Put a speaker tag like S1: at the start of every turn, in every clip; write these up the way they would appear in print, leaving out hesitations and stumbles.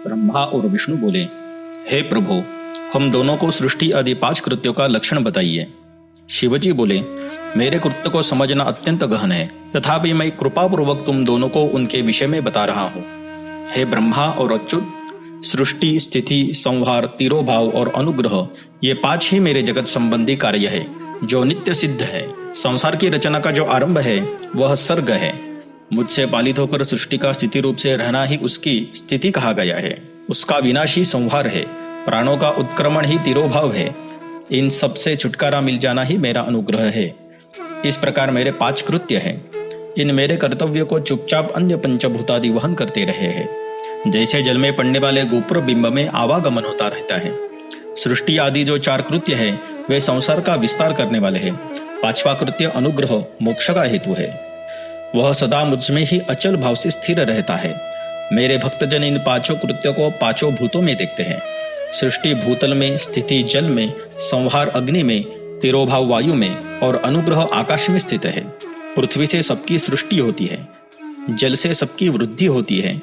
S1: ब्रह्मा और विष्णु बोले, हे प्रभु, हम दोनों को सृष्टि आदि 5 कृत्यों का लक्षण बताइए। शिवजी बोले, मेरे कृत्य को समझना अत्यंत गहन है, तथापि मैं कृपापूर्वक तुम दोनों को उनके विषय में बता रहा हूँ। हे ब्रह्मा और अच्युत, सृष्टि, स्थिति, संहार, तिरोभाव और अनुग्रह, ये 5 ही मेरे जगत संबंधी कार्य है जो नित्य सिद्ध है। संसार की रचना का जो आरंभ है वह सर्ग है। मुझसे पालित होकर सृष्टि का स्थिति रूप से रहना ही उसकी स्थिति कहा गया है। उसका विनाश ही संहार है। प्राणों का उत्क्रमण ही तिरोभाव है। इन सब से छुटकारा मिल जाना ही मेरा अनुग्रह है। इस प्रकार मेरे 5 कृत्य हैं। इन मेरे कर्तव्य को चुपचाप अन्य पंचभूतादि वहन करते रहे हैं। जैसे जल में पड़ने वाले गोपुर बिंब में आवागमन होता रहता है। सृष्टि आदि जो 4 कृत्य है वे संसार का विस्तार करने वाले हैं। 5वां कृत्य अनुग्रह मोक्ष का हेतु है। वह सदा मुझमें ही अचल भाव से स्थिर रहता है। मेरे भक्तजन इन 5 कृत्यों को 5 भूतों में देखते हैं। सृष्टि भूतल में, स्थिति जल में, संहार अग्नि में, तिरोभाव वायु में और अनुग्रह आकाश में स्थित है। पृथ्वी से सबकी सृष्टि होती है। जल से सबकी वृद्धि होती है।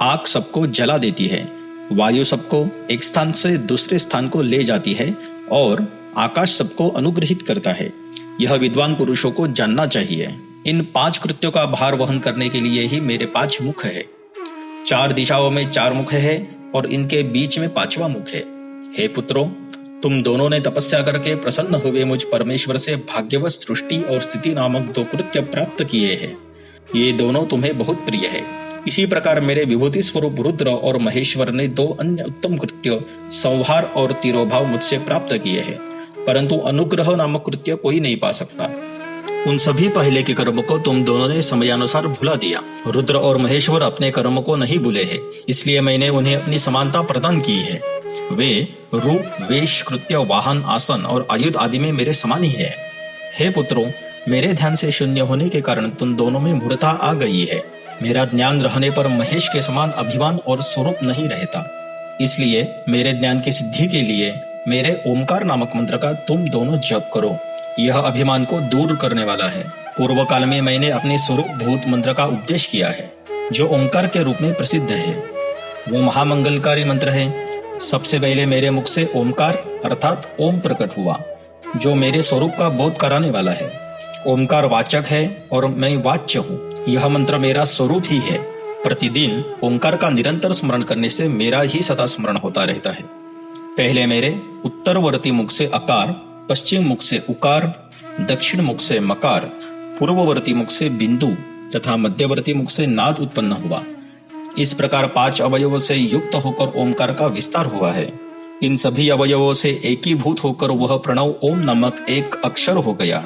S1: आग सबको जला देती है। वायु सबको एक स्थान से दूसरे स्थान को ले जाती है और आकाश सबको अनुग्रहित करता है। यह विद्वान पुरुषों को जानना चाहिए। इन 5 कृत्यों का भार वहन करने के लिए ही मेरे 5 मुख है। 4 दिशाओं में 4 मुख है और इनके बीच में 5वां मुख है। हे पुत्रों, तुम दोनों ने तपस्या करके प्रसन्न हुए मुझ परमेश्वर से भाग्यवश सृष्टि और स्थिति नामक 2 कृत्य प्राप्त किए हैं। ये दोनों तुम्हें बहुत प्रिय है। इसी प्रकार मेरे विभूति स्वरूप रुद्र और महेश्वर ने 2 अन्य उत्तम कृत्य संहार और तिरोभाव मुझसे प्राप्त किए हैं, परंतु अनुग्रह नामक कृत्य कोई नहीं पा सकता। उन सभी पहले के कर्म को तुम दोनों ने समयानुसार भुला दिया। रुद्र और महेश्वर अपने कर्म को नहीं भूले हैं, इसलिए मैंने उन्हें अपनी समानता प्रदान की है। वे रूप, वेश, कृत्य, वाहन, आसन और आयुध आदि में मेरे समान ही है। हे पुत्रों, मेरे ध्यान से शून्य होने के कारण तुम दोनों में मूढ़ता आ गई है। मेरा ज्ञान रहने पर महेश के समान अभिमान और स्वरूप नहीं रहता। इसलिए मेरे ज्ञान की सिद्धि के लिए मेरे ओमकार नामक मंत्र का तुम दोनों जप करो। यह अभिमान को दूर करने वाला है। पूर्व काल में मैंने अपने स्वरूप भूत मंत्र का उपदेश किया है, जो ओमकार के रूप में प्रसिद्ध है। वो महामंगलकारी मंत्र है। सबसे पहले मेरे मुख से ओमकार अर्थात ओम प्रकट हुआ, जो मेरे स्वरूप का बोध कराने वाला है। ओमकार वाचक है और मैं वाच्य हूँ। यह मंत्र मेरा स्वरूप ही है। प्रतिदिन ओमकार का निरंतर स्मरण करने से मेरा ही सदा स्मरण होता रहता है। पहले मेरे उत्तरवर्ती मुख से अकार, पश्चिम मुख से उकार, दक्षिण मुख से मकार, पूर्ववर्ती मुख से बिंदु तथा मध्यवर्ती मुख से नाद उत्पन्न हुआ। इस प्रकार 5 अवयवों से युक्त होकर ओमकार का विस्तार हुआ है। इन सभी अवयवों से एकीभूत होकर वह प्रणव ओम नामक एक अक्षर हो गया।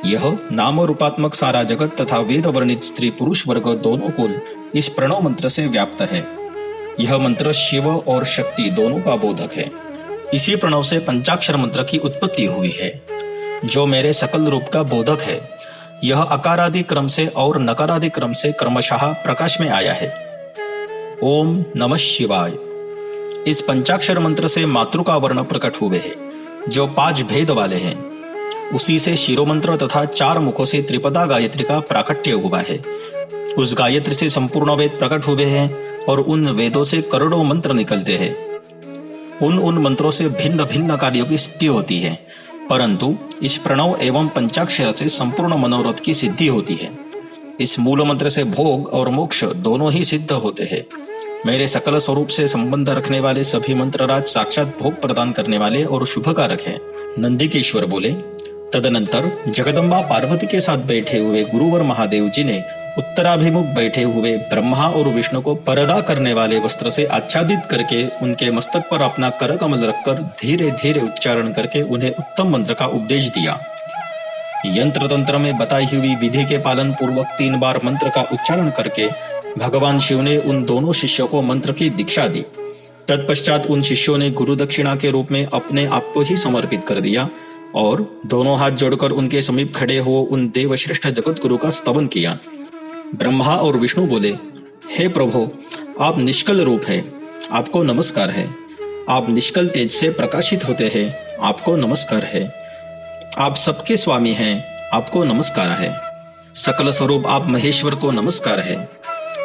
S1: यह नाम रूपात्मक सारा जगत तथा वेद वर्णित स्त्री पुरुष वर्ग दोनों कुल इस प्रणव मंत्र से व्याप्त है। यह मंत्र शिव और शक्ति दोनों का बोधक है। इसी प्रणव से पंचाक्षर मंत्र की उत्पत्ति हुई है, जो मेरे सकल रूप का बोधक है। यह अकारादि क्रम से और नकारादि क्रम से क्रमशः प्रकाश में आया है। ओम नमः शिवाय। इस पंचाक्षर मंत्र से मातृका वर्ण प्रकट हुए हैं, जो 5 भेद वाले हैं। उसी से शिरोमंत्र तथा 4 मुखों से त्रिपदा गायत्री का प्राकट्य हुआ है। उस गायत्री से संपूर्ण वेद प्रकट हुए हैं और उन वेदों से करोड़ों मंत्र निकलते हैं। उन मंत्रों से भिन्न भिन्न कार्यों की सिद्धि होती है, परंतु इस प्रणव एवं पंचाक्षर से संपूर्ण मनोरथ की सिद्धि होती है। इस मूल मंत्र से भोग और मोक्ष दोनों ही सिद्ध होते हैं। मेरे सकल स्वरूप से संबंध रखने वाले सभी मंत्रराज साक्षात भोग प्रदान करने वाले और शुभकारक हैं। नंदिकेश्वर बोले, तदनंतर जगदम्बा पार्वती के साथ बैठे हुए गुरुवर महादेव जी ने उत्तराभिमुख बैठे हुए ब्रह्मा और विष्णु को परदा करने वाले वस्त्र से आच्छादित करके उनके मस्तक पर अपना कर कमल रखकर धीरे धीरे उच्चारण करके उन्हें उत्तम मंत्र का उपदेश दिया। यंत्र तंत्र में बताई हुई विधि के पालन पूर्वक 3 बार मंत्र का उच्चारण करके भगवान शिव ने उन दोनों शिष्यों को मंत्र की दीक्षा दी। तत्पश्चात उन शिष्यों ने गुरु दक्षिणा के रूप में अपने आप को ही समर्पित कर दिया और दोनों हाथ जोड़कर उनके समीप खड़े हो उन देवश्रेष्ठ जगत गुरु का स्तवन किया। ब्रह्मा और विष्णु बोले, हे प्रभु, आप निष्कल रूप है, आपको नमस्कार है। आप निष्कल तेज से प्रकाशित होते हैं, आपको नमस्कार है। आप सबके स्वामी हैं, आपको नमस्कार है। सकल स्वरूप आप महेश्वर को नमस्कार है।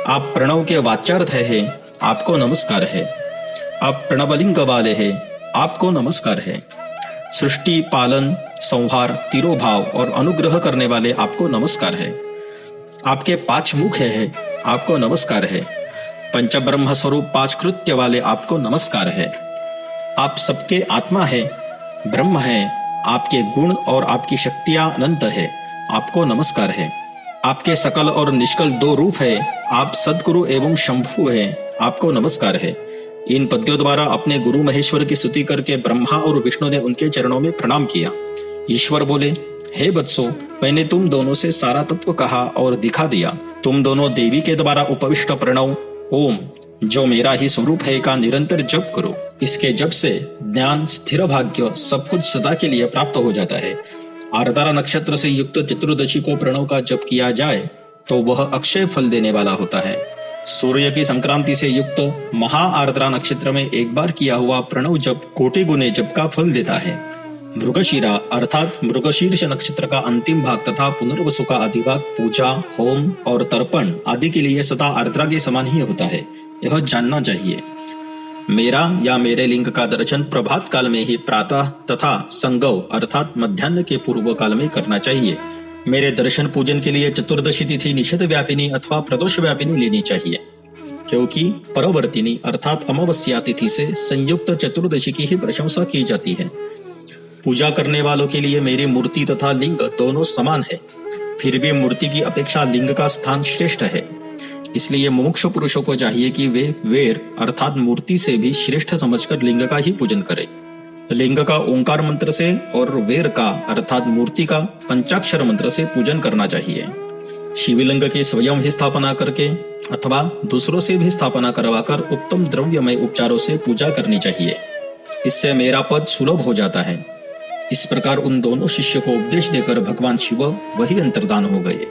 S1: आप प्रणव के वाच्यार्थ हैं, आपको नमस्कार है। आप प्रणवलिंग वाले हैं, आपको नमस्कार है। सृष्टि, पालन, संहार, तिरोभाव और अनुग्रह करने वाले आपको नमस्कार है। आपके 5 मुख है, आपको नमस्कार है। पंचब्रह्म स्वरूप 5 कृत्य वाले आपको नमस्कार है। आप सबके आत्मा है, ब्रह्म है। आपके गुण और आपकी शक्तियां अनंत है, आपको नमस्कार है। आपके सकल और निष्कल 2 रूप है। आप सद्गुरु एवं शंभु है, आपको नमस्कार है। इन पद्यों द्वारा अपने गुरु महेश्वर की स्तुति करके ब्रह्मा और विष्णु ने उनके चरणों में प्रणाम किया। ईश्वर बोले, हे वत्सो, मैंने तुम दोनों से सारा तत्व कहा और दिखा दिया। तुम दोनों देवी के द्वारा उपविष्ट प्रणव ओम, जो मेरा ही स्वरूप है, का निरंतर जप करो। इसके जप से ज्ञान, स्थिर भाग्य, सब कुछ सदा के लिए प्राप्त हो जाता है। आर्द्रा नक्षत्र से युक्त चतुर्दशी को प्रणव का जप किया जाए तो वह अक्षय फल देने वाला होता है। सूर्य की संक्रांति से युक्त महा आर्द्रा नक्षत्र में एक बार किया हुआ प्रणव जप कोटि गुने जप का फल देता है। मृगशिरा अर्थात मृगशीर्ष नक्षत्र का अंतिम भाग तथा पुनर्वसु का आदि भाग पूजा, होम और तर्पण आदि के लिए सदा आर्द्रा के समान ही होता है, यह जानना चाहिए। मेरा या मेरे लिंग का दर्शन प्रभात काल में ही प्रातः तथा संगव अर्थात मध्याह्न के पूर्व काल में करना चाहिए। मेरे दर्शन पूजन के लिए चतुर्दशी तिथि निषेध व्यापिनी अथवा प्रदोष व्यापिनी लेनी चाहिए, क्योंकि परवर्तिनी अर्थात अमावस्या तिथि से संयुक्त चतुर्दशी की ही प्रशंसा की जाती है। पूजा करने वालों के लिए मेरी मूर्ति तथा लिंग दोनों समान है, फिर भी मूर्ति की अपेक्षा लिंग का स्थान श्रेष्ठ है। इसलिए मुमुक्षु पुरुषों को चाहिए कि वे वेर अर्थात मूर्ति से भी श्रेष्ठ समझकर लिंग का ही पूजन करें। लिंग का ओंकार मंत्र से और वेर का अर्थात मूर्ति का पंचाक्षर मंत्र से पूजन करना चाहिए। शिवलिंग की स्वयं ही स्थापना करके अथवा दूसरों से भी स्थापना करवाकर उत्तम द्रव्यमय उपचारों से पूजा करनी चाहिए। इससे मेरा पद सुलभ हो जाता है। इस प्रकार उन दोनों शिष्य को उपदेश देकर भगवान शिव वही अंतर्धान हो गए।